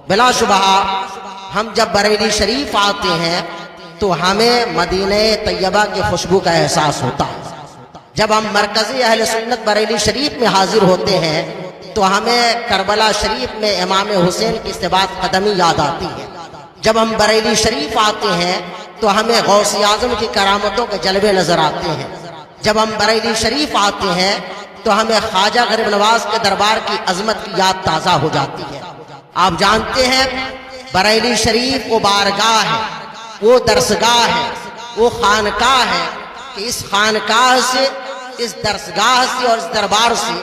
بلا شبہ ہم جب بریلی شریف آتے ہیں تو ہمیں مدینہ طیبہ کی خوشبو کا احساس ہوتا ہے. جب ہم مرکزی اہل سنت بریلی شریف میں حاضر ہوتے ہیں تو ہمیں کربلا شریف میں امام حسین کی ثبات قدمی یاد آتی ہے. جب ہم بریلی شریف آتے ہیں تو ہمیں غوث اعظم کی کرامتوں کے جلوے نظر آتے ہیں. جب ہم بریلی شریف آتے ہیں تو ہمیں خواجہ غریب نواز کے دربار کی عظمت کی یاد تازہ ہو جاتی ہے. آپ جانتے ہیں بریلی شریف وہ بارگاہ ہے، وہ درسگاہ ہے، وہ خانقاہ ہے کہ اس خانقاہ سے، اس درسگاہ سے اور اس دربار سے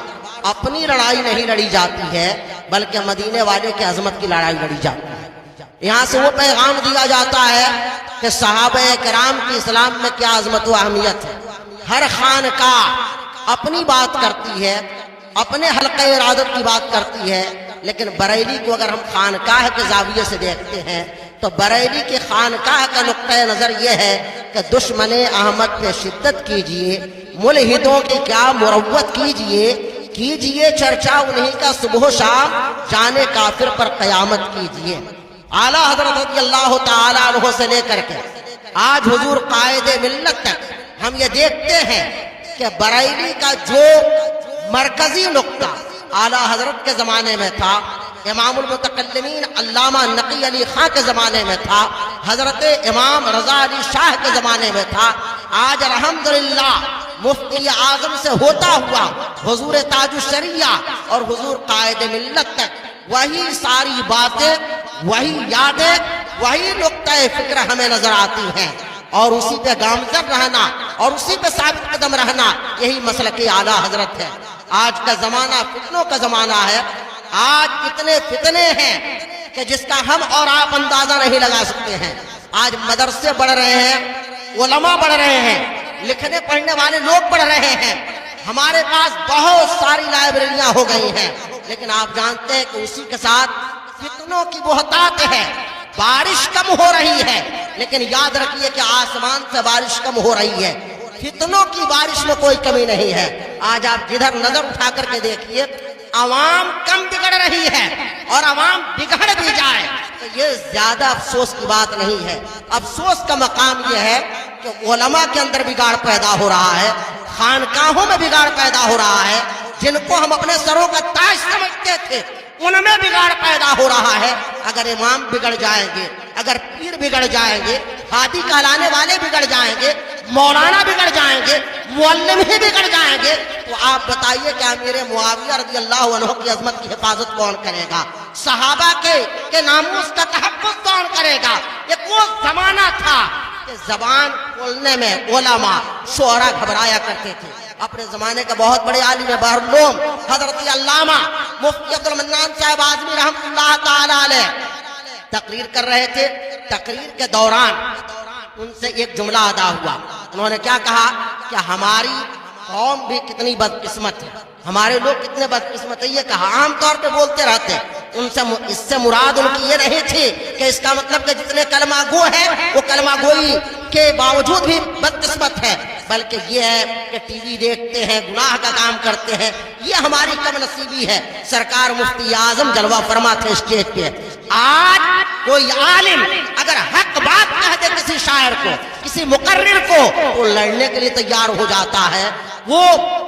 اپنی لڑائی نہیں لڑی جاتی ہے بلکہ مدینے والے کی عظمت کی لڑائی لڑی جاتی ہے. یہاں سے وہ پیغام دیا جاتا ہے کہ صحابہ کرام کی اسلام میں کیا عظمت و اہمیت ہے. ہر خانقاہ اپنی بات کرتی ہے، اپنے حلقہ ارادت کی بات کرتی ہے، لیکن بریلی کو اگر ہم خانقاہ کے زاویے سے دیکھتے ہیں تو بریلی کی خانقاہ کا نقطہ نظر یہ ہے کہ دشمن احمد پہ شدت کیجئے، ملحدوں کی کیا مروت کیجئے چرچا انہی کا صبح و شام، جانے کافر پر قیامت کیجئے. اعلیٰ حضرت رضی اللہ تعالیٰ عنہ سے لے کر کے آج حضور قائد ملت تک ہم یہ دیکھتے ہیں کہ بریلی کا جو مرکزی نقطہ اعلیٰ حضرت کے زمانے میں تھا، امام المتکلمین علامہ نقی علی خاں کے زمانے میں تھا، حضرت امام رضا علی شاہ کے زمانے میں تھا، آج الحمدللہ مفتی اعظم سے ہوتا ہوا حضور تاج الشریعہ اور حضور قائد ملت تک وہی ساری باتیں، وہی یادیں، وہی نقطہ فکر ہمیں نظر آتی ہیں، اور اسی پہ گامزن رہنا اور اسی پہ ثابت قدم رہنا یہی مسلک اعلیٰ حضرت ہے. آج کا زمانہ فتنوں کا زمانہ ہے. آج اتنے فتنے ہیں کہ جس کا ہم اور آپ اندازہ نہیں لگا سکتے ہیں. آج مدرسے بڑھ رہے ہیں، علماء بڑھ رہے ہیں، لکھنے پڑھنے والے لوگ بڑھ رہے ہیں، ہمارے پاس بہت ساری لائبریریاں ہو گئی ہیں، لیکن آپ جانتے ہیں کہ اسی کے ساتھ فتنوں کی بہتات ہے. بارش کم ہو رہی ہے لیکن یاد رکھیے کہ آسمان سے بارش کم ہو رہی ہے. فتنوں کی بارش میں کوئی کمی نہیں ہے. آج آپ جدھر نظر اٹھا کر کے دیکھیے، عوام کم بگڑ رہی ہے اور عوام بگڑ بھی جائے تو یہ زیادہ افسوس کی بات نہیں ہے. افسوس کا مقام یہ ہے کہ علماء کے اندر بگاڑ پیدا ہو رہا ہے، خانقاہوں میں بگاڑ پیدا ہو رہا ہے. جن کو ہم اپنے سروں کا تاج سمجھتے تھے ان میں بگاڑ پیدا ہو رہا ہے. اگر امام بگڑ جائیں گے، اگر پیر بگڑ جائیں گے، ہادی کہلانے والے بگڑ جائیں گے، مولانا بگڑ جائیں گے، معلم ہی بگڑ جائیں گے، تو آپ بتائیے کہ امیر معاویہ رضی اللہ عنہ کی عظمت کی حفاظت کون کرے گا؟ صحابہ کے ناموس کا تحفظ کون کرے گا؟ ایک وہ زمانہ تھا کہ زبان کھولنے میں علماء شعراء گھبرایا کرتے تھے. اپنے زمانے کا بہت بڑے عالم بحر العلوم حضرت علامہ مفتی عبد المنان صاحب اعظمی رحمۃ اللہ تعالی علیہ تقریر کر رہے تھے. تقریر کے دوران ان سے ایک جملہ ادا ہوا. انہوں نے کیا کہا کہ ہماری قوم بھی کتنی بدقسمت ہے، ہمارے لوگ کتنے بدقسمت ہیں. یہ کہا، عام طور پہ بولتے رہتے، اس سے مراد ان کی یہ نہیں تھی کہ اس کا مطلب کہ جتنے کلمہ گو ہیں وہ کلمہ گوئی کے باوجود بھی بدقسمت ہے، بلکہ یہ ہے کہ ٹی وی دیکھتے ہیں، گناہ کا کام کرتے ہیں، یہ ہماری کم نصیبی ہے. سرکار مفتی اعظم جلوہ فرما تھے اسٹیج پہ. آج کوئی عالم اگر حق بات کہہ دے کسی شاعر کو، کسی مقرر کو، وہ لڑنے کے لیے تیار ہو جاتا ہے، وہ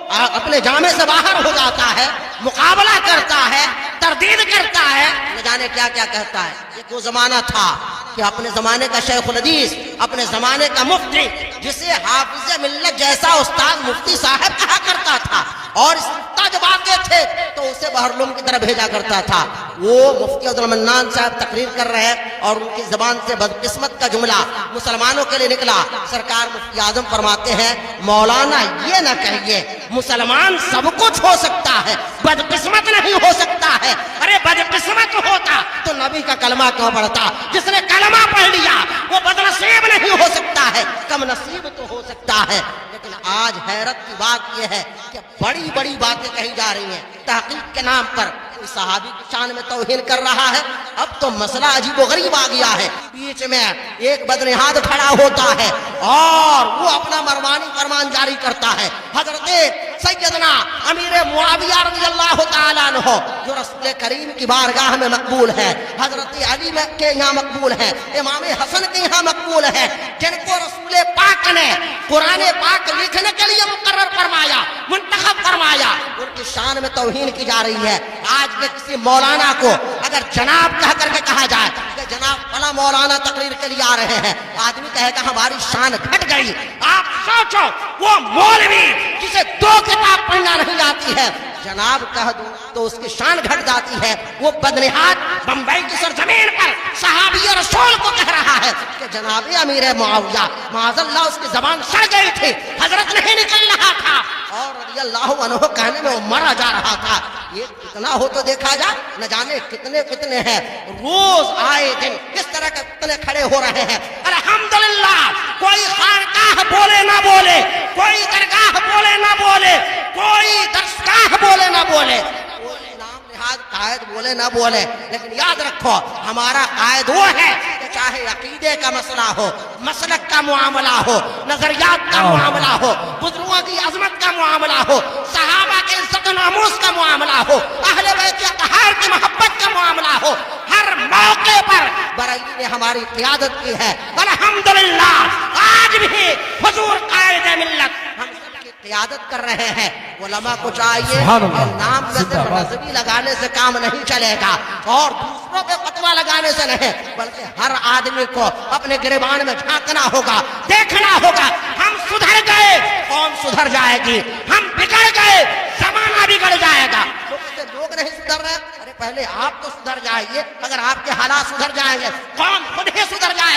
اپنے جامے سے باہر ہو جاتا ہے، مقابلہ کرتا ہے، تردید کرتا ہے، نہ جانے کیا کیا کہتا ہے. ایک وہ زمانہ تھا کہ اپنے زمانے کا شیخ الحدیث، اپنے زمانے کا مفتی، جسے حافظ ملت جیسا استاد مفتی صاحب کہا کرتا تھا، اور استاد جب آتے تھے تو اسے بحرالعلوم کی طرف بھیجا کرتا تھا. وہ مفتی عبد المنان صاحب تقریر کر رہے ہیں اور ان کی زبان سے بدقسمت کا جملہ مسلمانوں کے لیے نکلا. سرکار مفتی اعظم فرماتے ہیں، مولانا یہ نہ کہیے مسلمان سب کچھ ہو سکتا ہے، بدقسمت نہیں ہو سکتا ہے. ارے بدقسمت ہوتا تو نبی کا کلمہ کیوں پڑھتا؟ جس نے کلمہ پڑھ لیا وہ بدنصیب نہیں ہو سکتا ہے، کم نصیب تو ہو سکتا ہے. لیکن آج حیرت کی بات یہ ہے کہ بڑی بڑی باتیں کہی جا رہی ہیں تحقیق کے نام پر. صحابی کی شان میں توہین کر رہا ہے. اب تو مسئلہ عجیب و غریب آ گیا ہے. بیچ میں ایک بدنہاد کھڑا ہوتا ہے اور وہ اپنا مروانی فرمان جاری کرتا ہے. حضرت سیدنا امیر معاویہ رضی اللہ تعالیٰ عنہ جو رسول کریم کی بارگاہ میں مقبول ہے، حضرت علی کے یہاں مقبول ہے، امام حسن کے یہاں مقبول ہے، جن کو رسول پاک نے قرآن پاک لکھنے کے لیے مقرر فرمایا، منتخب فرمایا، ان کی شان میں توہین کی جا رہی ہے۔ آج کے کسی مولانا کو اگر جناب کہہ کر کے کہا جائے کہ جناب فلاں مولانا تقریر کے لیے آ رہے ہیں، آدمی کہے گا ہماری شان گھٹ گئی۔ آپ سوچو وہ مولوی جسے 2 کتاب پڑھنا نہیں آتی ہے، جناب کہہ دوں تو اس کی شان گھٹ جاتی ہے۔ وہ بدنہاد بمبئی کی سرزمین پر صحابی رسول کو کہہ رہا ہے کہ جناب امیر معاویہ، معاذ اللہ اس کی زبان سڑ گئی تھی، حضرت نہیں نکل رہا تھا، اور رضی اللہ عنہ کہنے میں وہ مرا جا رہا تھا۔ یہ کتنا ہو تو دیکھا جا، نہ جانے کتنے ہیں، روز آئے دن کس طرح کے کتنے کھڑے ہو رہے ہیں۔ الحمدللہ کوئی خانقاہ بولے نہ بولے، کوئی درگاہ بولے نہ بولے، کوئی درسگاہ بولے نہ بولے، کوئی نام نہاد قائد بولے نہ بولے، لیکن یاد رکھو ہمارا قائد وہ ہے کہ چاہے عقیدے کا مسئلہ ہو، مسلک کا معاملہ ہو، نظریات کا معاملہ ہو، بزرگوں کی عظمت کا معاملہ ہو، صحابہ کے عزت و ناموس کا معاملہ ہو، اہل بیت اطہار کی محبت کا معاملہ ہو، ہر موقع پر بریلی نے ہماری قیادت کی ہے۔ الحمدللہ آج بھی حضور قائد ملت ہم سب کی قیادت کر رہے ہیں۔ علماء کو چاہیے کہ نام میں صرف نظمی لگانے سے کام نہیں چلے گا، اور دوسروں پہ فتویٰ لگانے سے نہیں، بلکہ ہر آدمی کو اپنے گریبان میں جھانکنا ہوگا، دیکھنا ہوگا۔ ہم سدھر گئے قوم سدھر جائے گی، ہم بگڑ گئے زمانہ بگڑ جائے گا۔ لوگ نہیں سدھر رہے، ارے پہلے آپ تو سدھر جائیے، اگر آپ کے حالات سدھر جائیں گے قوم خود ہی سدھر جائے